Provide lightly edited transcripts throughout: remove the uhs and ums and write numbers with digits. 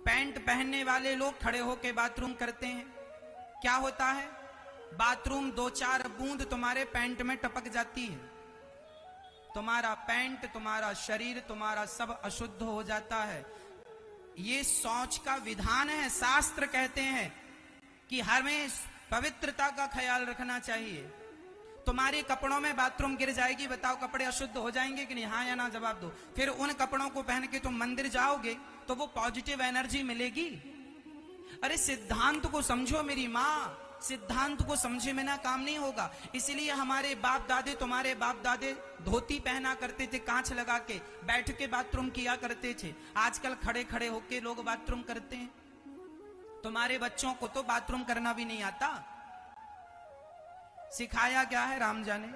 Pant पहनने वाले लोग खड़े होकर बाथरूम करते हैं, क्या होता है? बाथरूम 2-4 बूंद तुम्हारे पैंट में टपक जाती है, तुम्हारा पैंट, तुम्हारा शरीर, तुम्हारा सब अशुद्ध हो जाता है। ये शौच का विधान है। शास्त्र कहते हैं कि हमें पवित्रता का ख्याल रखना चाहिए। तुम्हारे कपड़ों में बाथरूम गिर जाएगी, बताओ कपड़े अशुद्ध हो जाएंगे कि नहीं? हाँ या ना जवाब दो। फिर उन कपड़ों को पहन के तुम मंदिर जाओगे तो वो पॉजिटिव एनर्जी मिलेगी? अरे सिद्धांत को समझो मेरी माँ, सिद्धांत को समझे बिना काम नहीं होगा। इसलिए हमारे बाप दादे, तुम्हारे बाप दादे धोती पहना करते थे, कांच लगा के बैठ के बाथरूम किया करते थे। आजकल खड़े खड़े होके लोग बाथरूम करते हैं। तुम्हारे बच्चों को तो बाथरूम करना भी नहीं आता। सिखाया क्या है राम जाने।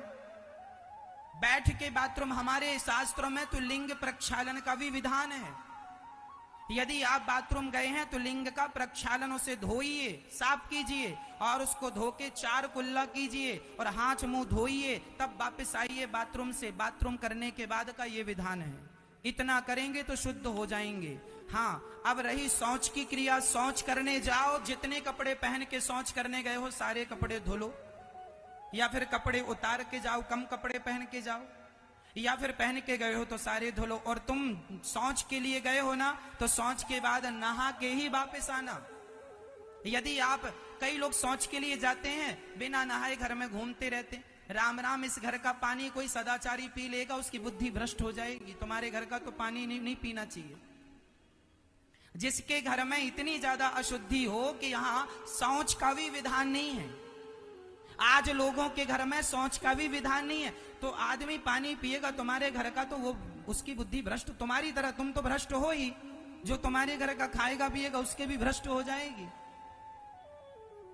बैठ के बाथरूम, हमारे शास्त्रों में तो लिंग प्रक्षालन का भी विधान है। यदि आप बाथरूम गए हैं तो लिंग का प्रक्षालन, उसे धोइए, साफ कीजिए और उसको धो के 4 कुल्ला कीजिए और हाथ मुंह धोइए, तब वापस आइए बाथरूम से। बाथरूम करने के बाद का ये विधान है। इतना करेंगे तो शुद्ध हो जाएंगे। हाँ, अब रही शौच की क्रिया। शौच करने जाओ, जितने कपड़े पहन के शौच करने गए हो सारे कपड़े धो लो, या फिर कपड़े उतार के जाओ, कम कपड़े पहन के जाओ, या फिर पहन के गए हो तो सारे धो लो। और तुम शौच के लिए गए हो ना, तो शौच के बाद नहा के ही वापस आना। यदि आप, कई लोग शौच के लिए जाते हैं बिना नहाए घर में घूमते रहते, राम राम, इस घर का पानी कोई सदाचारी पी लेगा उसकी बुद्धि भ्रष्ट हो जाएगी। तुम्हारे घर का तो पानी नहीं पीना चाहिए। जिसके घर में इतनी ज्यादा अशुद्धि हो कि यहाँ शौच का भी विधान नहीं है, आज लोगों के घर में शौच का भी विधान नहीं है, तो आदमी पानी पिएगा तुम्हारे घर का तो वो, उसकी बुद्धि भ्रष्ट, तुम्हारी तरह तुम तो भ्रष्ट हो ही। जो तुम्हारे घर का खाएगा पिएगा उसके भी भ्रष्ट हो जाएगी।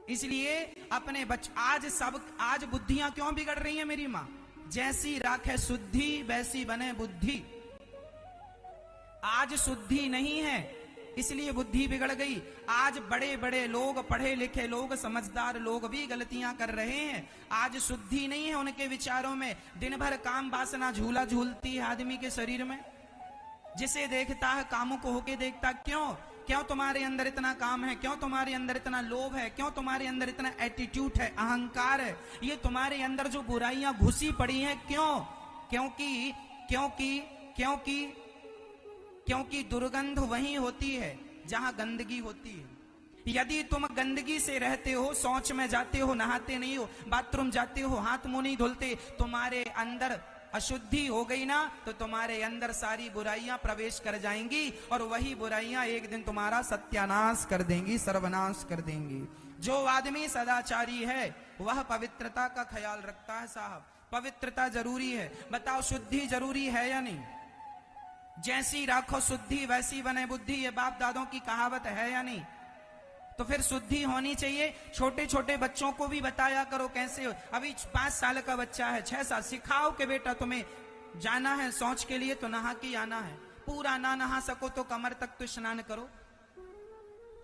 इसलिए अपने आज बुद्धियां क्यों बिगड़ रही हैं मेरी माँ? जैसी राखे शुद्धि वैसी बने बुद्धि। आज शुद्धि नहीं है इसलिए बुद्धि बिगड़ गई। आज बड़े बड़े लोग, पढ़े लिखे लोग, समझदार लोग भी गलतियां कर रहे हैं। आज शुद्धि नहीं है उनके विचारों में। दिन भर काम वासना झूला झूलती है आदमी के शरीर में। जिसे देखता है कामुक होके देखता। क्यों तुम्हारे अंदर इतना काम है? क्यों तुम्हारे अंदर इतना लोभ है? क्यों तुम्हारे अंदर इतना एटीट्यूड है, अहंकार है? ये तुम्हारे अंदर जो बुराइयां घुसी पड़ी हैं, क्योंकि दुर्गंध वहीं होती है जहां गंदगी होती है। यदि तुम गंदगी से रहते हो, शौच में जाते हो, नहाते नहीं हो, बाथरूम जाते हो, हाथ मुंह नहीं धुलते, तुम्हारे अंदर अशुद्धि हो गई ना, तो तुम्हारे अंदर सारी बुराइयां प्रवेश कर जाएंगी और वही बुराइयां एक दिन तुम्हारा सत्यानाश कर देंगी, सर्वनाश कर देंगी। जो आदमी सदाचारी है वह पवित्रता का ख्याल रखता है। साहब, पवित्रता जरूरी है। बताओ, शुद्धि जरूरी है या नहीं? जैसी राखो शुद्धि वैसी बने बुद्धि, ये बाप दादों की कहावत है या नहीं? तो फिर शुद्धि होनी चाहिए। छोटे छोटे बच्चों को भी बताया करो कैसे। अभी 5 साल का बच्चा है, 6 साल, सिखाओ कि बेटा तुम्हें जाना है शौच के लिए तो नहा के आना है। पूरा ना नहा सको तो कमर तक तो स्नान करो,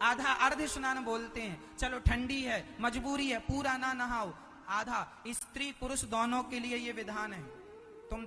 आधा अर्ध स्नान बोलते हैं। चलो ठंडी है, मजबूरी है, पूरा ना नहाओ, आधा। स्त्री पुरुष दोनों के लिए ये विधान है। तुम